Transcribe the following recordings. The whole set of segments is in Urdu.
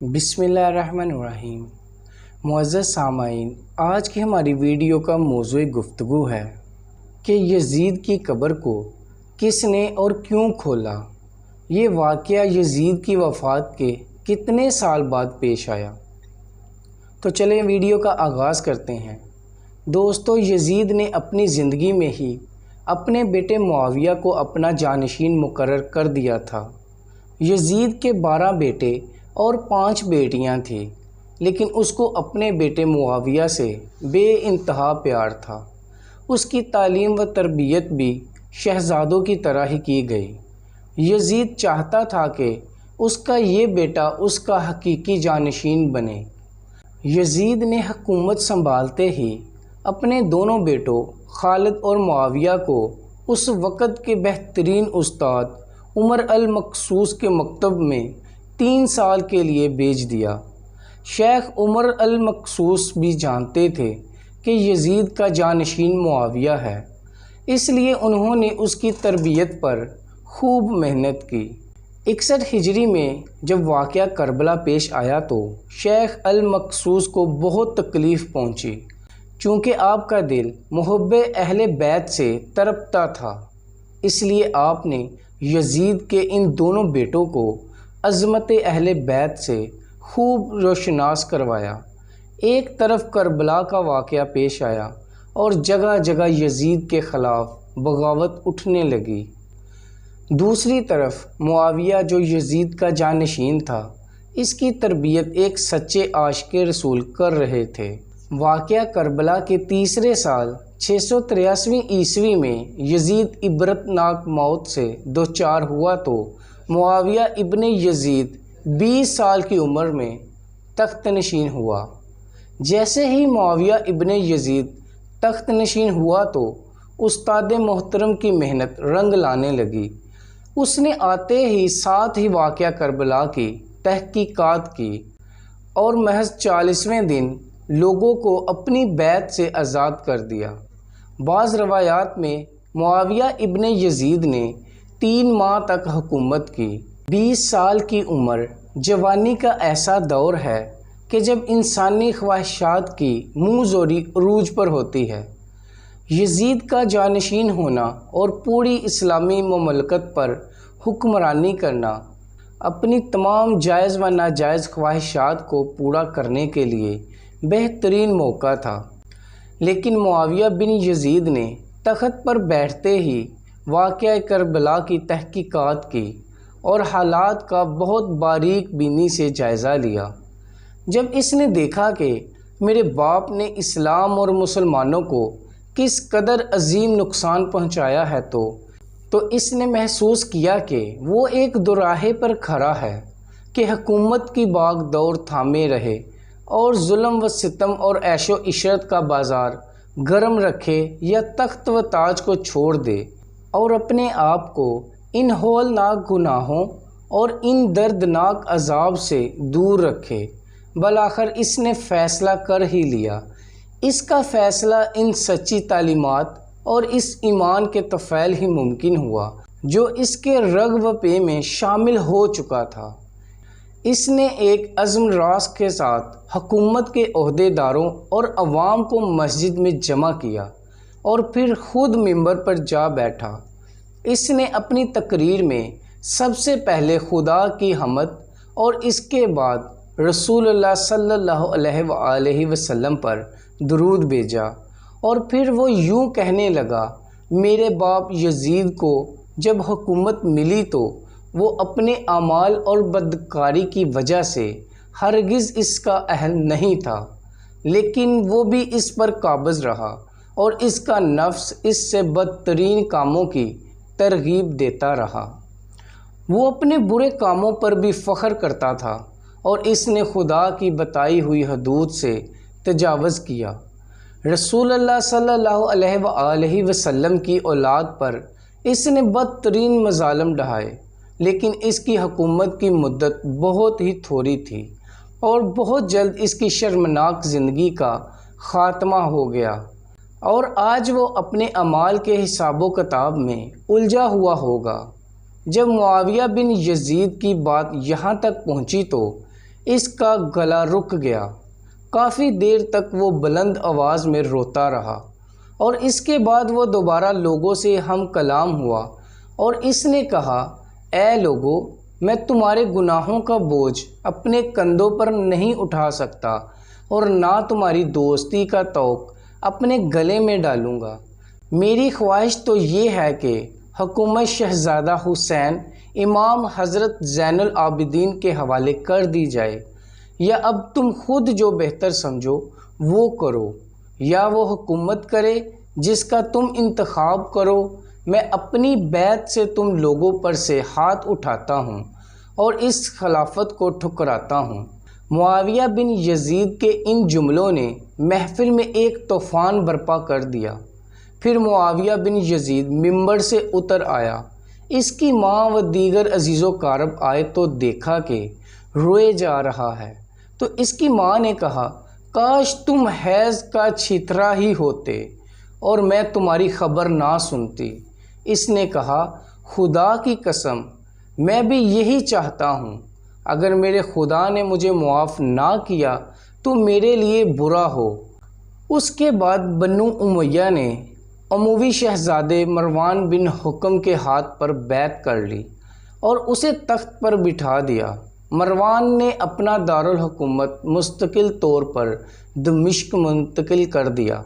بسم اللہ الرحمن الرحیم۔ معزز سامعین، آج کی ہماری ویڈیو کا موضوع گفتگو ہے کہ یزید کی قبر کو کس نے اور کیوں کھولا۔ یہ واقعہ یزید کی وفات کے کتنے سال بعد پیش آیا؟ تو چلیں ویڈیو کا آغاز کرتے ہیں۔ دوستو، یزید نے اپنی زندگی میں ہی اپنے بیٹے معاویہ کو اپنا جانشین مقرر کر دیا تھا۔ یزید کے 12 بیٹے اور 5 بیٹیاں تھیں، لیکن اس کو اپنے بیٹے معاویہ سے بے انتہا پیار تھا۔ اس کی تعلیم و تربیت بھی شہزادوں کی طرح ہی کی گئی۔ یزید چاہتا تھا کہ اس کا یہ بیٹا اس کا حقیقی جانشین بنے۔ یزید نے حکومت سنبھالتے ہی اپنے دونوں بیٹوں خالد اور معاویہ کو اس وقت کے بہترین استاد عمر المقصوص کے مکتب میں 3 سال کے لیے بھیج دیا۔ شیخ عمر المقصوص بھی جانتے تھے کہ یزید کا جانشین معاویہ ہے، اس لیے انہوں نے اس کی تربیت پر خوب محنت کی۔ 61 ہجری میں جب واقعہ کربلا پیش آیا تو شیخ المقصوص کو بہت تکلیف پہنچی، چونکہ آپ کا دل محب اہل بیت سے تڑپتا تھا۔ اس لیے آپ نے یزید کے ان دونوں بیٹوں کو عظمت اہل بیت سے خوب روشناس کروایا۔ ایک طرف کربلا کا واقعہ پیش آیا اور جگہ جگہ یزید کے خلاف بغاوت اٹھنے لگی۔ دوسری طرف معاویہ جو یزید کا جانشین تھا، اس کی تربیت ایک سچے عاشق رسول کر رہے تھے۔ واقعہ کربلا کے تیسرے سال 683 عیسوی میں یزید عبرتناک موت سے دوچار ہوا تو معاویہ ابن یزید 20 سال کی عمر میں تخت نشین ہوا۔ جیسے ہی معاویہ ابن یزید تخت نشین ہوا تو استاد محترم کی محنت رنگ لانے لگی۔ اس نے آتے ہی ساتھ ہی واقعہ کربلا کی تحقیقات کی اور محض 40ویں دن لوگوں کو اپنی بیعت سے آزاد کر دیا۔ بعض روایات میں معاویہ ابن یزید نے 3 ماہ تک حکومت کی۔ 20 سال کی عمر جوانی کا ایسا دور ہے کہ جب انسانی خواہشات کی منہ زوری عروج پر ہوتی ہے۔ یزید کا جانشین ہونا اور پوری اسلامی مملکت پر حکمرانی کرنا اپنی تمام جائز و ناجائز خواہشات کو پورا کرنے کے لیے بہترین موقع تھا، لیکن معاویہ بن یزید نے تخت پر بیٹھتے ہی واقعہ کربلا کی تحقیقات کی اور حالات کا بہت باریک بینی سے جائزہ لیا۔ جب اس نے دیکھا کہ میرے باپ نے اسلام اور مسلمانوں کو کس قدر عظیم نقصان پہنچایا ہے تو اس نے محسوس کیا کہ وہ ایک دوراہے پر کھڑا ہے کہ حکومت کی باغ دور تھامے رہے اور ظلم و ستم اور عیش و عشرت کا بازار گرم رکھے یا تخت و تاج کو چھوڑ دے اور اپنے آپ کو ان ہولناک گناہوں اور ان دردناک عذاب سے دور رکھے۔ بالآخر اس نے فیصلہ کر ہی لیا۔ اس کا فیصلہ ان سچی تعلیمات اور اس ایمان کے طفیل ہی ممکن ہوا جو اس کے رگ و پے میں شامل ہو چکا تھا۔ اس نے ایک عزم راست کے ساتھ حکومت کے عہدے داروں اور عوام کو مسجد میں جمع کیا اور پھر خود منبر پر جا بیٹھا۔ اس نے اپنی تقریر میں سب سے پہلے خدا کی حمد اور اس کے بعد رسول اللہ صلی اللہ علیہ وآلہ وسلم پر درود بھیجا، اور پھر وہ یوں کہنے لگا، میرے باپ یزید کو جب حکومت ملی تو وہ اپنے اعمال اور بدکاری کی وجہ سے ہرگز اس کا اہل نہیں تھا، لیکن وہ بھی اس پر قابض رہا اور اس کا نفس اس سے بدترین کاموں کی ترغیب دیتا رہا۔ وہ اپنے برے کاموں پر بھی فخر کرتا تھا اور اس نے خدا کی بتائی ہوئی حدود سے تجاوز کیا۔ رسول اللہ صلی اللہ علیہ وآلہ وسلم کی اولاد پر اس نے بدترین مظالم ڈھائے، لیکن اس کی حکومت کی مدت بہت ہی تھوڑی تھی اور بہت جلد اس کی شرمناک زندگی کا خاتمہ ہو گیا، اور آج وہ اپنے اعمال کے حساب و کتاب میں الجھا ہوا ہوگا۔ جب معاویہ بن یزید کی بات یہاں تک پہنچی تو اس کا گلا رک گیا۔ کافی دیر تک وہ بلند آواز میں روتا رہا اور اس کے بعد وہ دوبارہ لوگوں سے ہم کلام ہوا اور اس نے کہا، اے لوگو، میں تمہارے گناہوں کا بوجھ اپنے کندھوں پر نہیں اٹھا سکتا اور نہ تمہاری دوستی کا طوق اپنے گلے میں ڈالوں گا۔ میری خواہش تو یہ ہے کہ حکومت شہزادہ حسین امام حضرت زین العابدین کے حوالے کر دی جائے، یا اب تم خود جو بہتر سمجھو وہ کرو، یا وہ حکومت کرے جس کا تم انتخاب کرو۔ میں اپنی بیعت سے تم لوگوں پر سے ہاتھ اٹھاتا ہوں اور اس خلافت کو ٹھکراتا ہوں۔ معاویہ بن یزید کے ان جملوں نے محفل میں ایک طوفان برپا کر دیا۔ پھر معاویہ بن یزید ممبر سے اتر آیا۔ اس کی ماں و دیگر عزیز و اقارب آئے تو دیکھا کہ روئے جا رہا ہے، تو اس کی ماں نے کہا، کاش تم حیض کا چھیترا ہی ہوتے اور میں تمہاری خبر نہ سنتی۔ اس نے کہا، خدا کی قسم، میں بھی یہی چاہتا ہوں۔ اگر میرے خدا نے مجھے معاف نہ کیا تو میرے لیے برا ہو۔ اس کے بعد بنو امیہ نے اموی شہزادے مروان بن حکم کے ہاتھ پر بیعت کر لی اور اسے تخت پر بٹھا دیا۔ مروان نے اپنا دارالحکومت مستقل طور پر دمشق منتقل کر دیا۔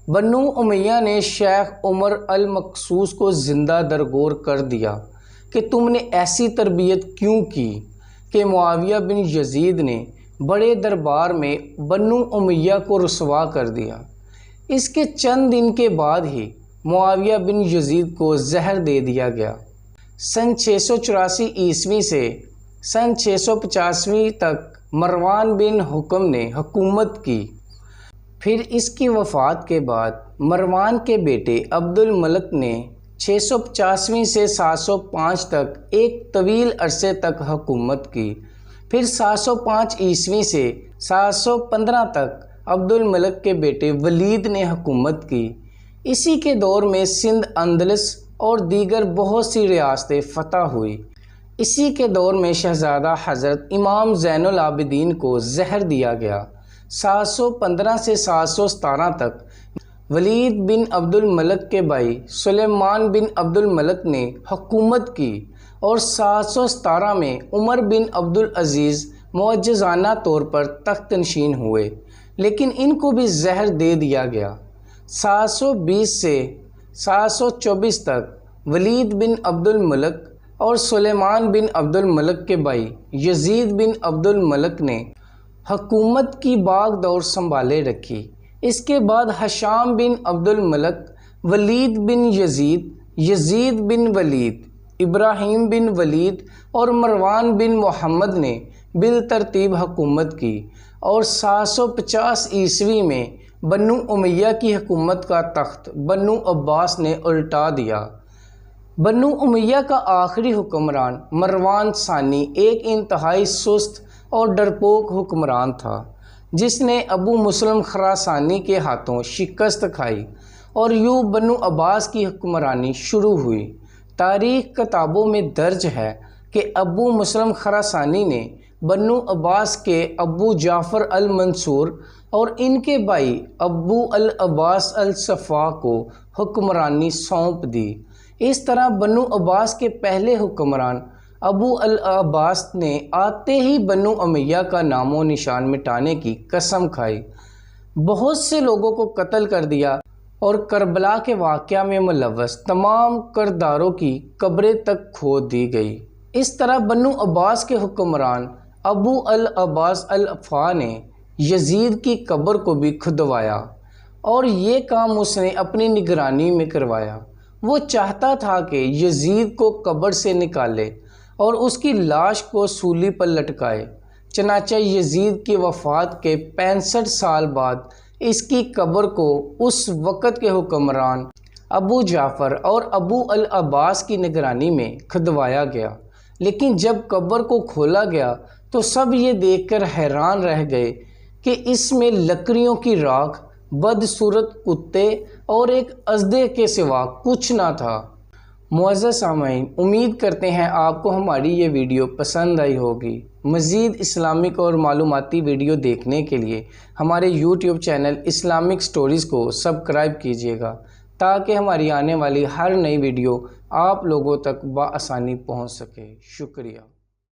بنو امیہ نے شیخ عمر المقصوص کو زندہ درگور کر دیا کہ تم نے ایسی تربیت کیوں کی، کہ معاویہ بن یزید نے بڑے دربار میں بنو امیہ کو رسوا کر دیا۔ اس کے چند دن کے بعد ہی معاویہ بن یزید کو زہر دے دیا گیا۔ سن 684 عیسوی سے سن 685 تک مروان بن حکم نے حکومت کی۔ پھر اس کی وفات کے بعد مروان کے بیٹے عبد الملک نے 685 سے 705 تک ایک طویل عرصے تک حکومت کی۔ پھر 705 عیسوی سے 715 تک عبد الملک کے بیٹے ولید نے حکومت کی۔ اسی کے دور میں سندھ، اندلس اور دیگر بہت سی ریاستیں فتح ہوئی۔ اسی کے دور میں شہزادہ حضرت امام زین العابدین کو زہر دیا گیا۔ 715 سے 717 تک ولید بن عبد الملک کے بھائی سلیمان بن عبد الملک نے حکومت کی اور 717 میں عمر بن عبد العزیز معجزانہ طور پر تخت نشین ہوئے، لیکن ان کو بھی زہر دے دیا گیا۔ 720 سے 724 تک ولید بن عبد الملک اور سلیمان بن عبد الملک کے بھائی یزید بن عبد الملک نے حکومت کی باغ دور سنبھالے رکھی۔ اس کے بعد ہشام بن عبد الملک، ولید بن یزید، یزید بن ولید، ابراہیم بن ولید اور مروان بن محمد نے بالترتیب حکومت کی اور 750 عیسوی میں بنو امیہ کی حکومت کا تخت بنو عباس نے الٹا دیا۔ بنو امیہ کا آخری حکمران مروان ثانی ایک انتہائی سست اور ڈرپوک حکمران تھا، جس نے ابو مسلم خراسانی کے ہاتھوں شکست کھائی اور یوں بنو عباس کی حکمرانی شروع ہوئی۔ تاریخ کتابوں میں درج ہے کہ ابو مسلم خراسانی نے بنو عباس کے ابو جعفر المنصور اور ان کے بھائی ابو العباس الصفا کو حکمرانی سونپ دی۔ اس طرح بنو عباس کے پہلے حکمران ابو العباس نے آتے ہی بنو امیہ کا نام و نشان مٹانے کی قسم کھائی، بہت سے لوگوں کو قتل کر دیا اور کربلا کے واقعہ میں ملوث تمام کرداروں کی قبریں تک کھود دی گئی۔ اس طرح بنو عباس کے حکمران ابو العباس الفا نے یزید کی قبر کو بھی کھدوایا اور یہ کام اس نے اپنی نگرانی میں کروایا۔ وہ چاہتا تھا کہ یزید کو قبر سے نکالے اور اس کی لاش کو سولی پر لٹکائے۔ چنانچہ یزید کی وفات کے 65 سال بعد اس کی قبر کو اس وقت کے حکمران ابو جعفر اور ابو العباس کی نگرانی میں کھدوایا گیا، لیکن جب قبر کو کھولا گیا تو سب یہ دیکھ کر حیران رہ گئے کہ اس میں لکڑیوں کی راکھ، بدصورت کتے اور ایک اژدھے کے سوا کچھ نہ تھا۔ معزز سامعین، امید کرتے ہیں آپ کو ہماری یہ ویڈیو پسند آئی ہوگی۔ مزید اسلامک اور معلوماتی ویڈیو دیکھنے کے لیے ہمارے یوٹیوب چینل اسلامک سٹوریز کو سبسکرائب کیجیے گا تاکہ ہماری آنے والی ہر نئی ویڈیو آپ لوگوں تک بآسانی پہنچ سکے۔ شکریہ۔